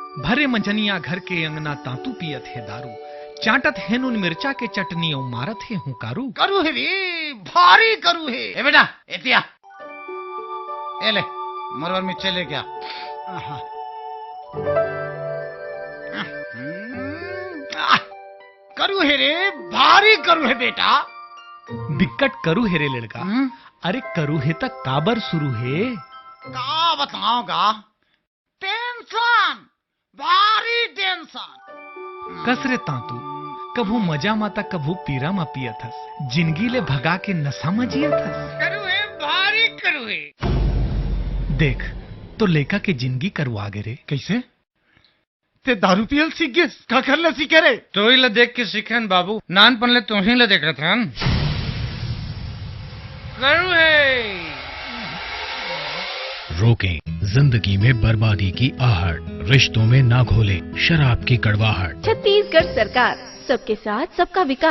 भरे मंजनिया घर के अंगना तांतू पियत है दारू, चाटत है नून मिर्चा के चटनी और मारत है हुंकारू। करू है रे, भारी करू है। ए बेटा एतिया ए ले मरवर में चले क्या। करू है रे, भारी करू है बेटा। बिकट करू है रे लड़का। अरे करू है तक काबर शुरू है। का बताऊंगा, टेंशन, भारी टेंशन। कसरे तांतू कभू मजा माता कभू पीरा मा पिया था, जिंदगी ले भगा के नशा में जिया था। करू है, भारी करू है। देख तो लेका के जिंदगी करवा गे रे। कैसे ते दारू पियल सीख गए, का करले सीखे रे। तो ही ले देख के सीखे बाबू, नानपन ले तुम ही ले देख रहे थे। करू है। रोकें जिंदगी में बर्बादी की आहट, रिश्तों में ना घोलें शराब की कड़वाहट। छत्तीसगढ़ सरकार, सबके साथ सबका विकास।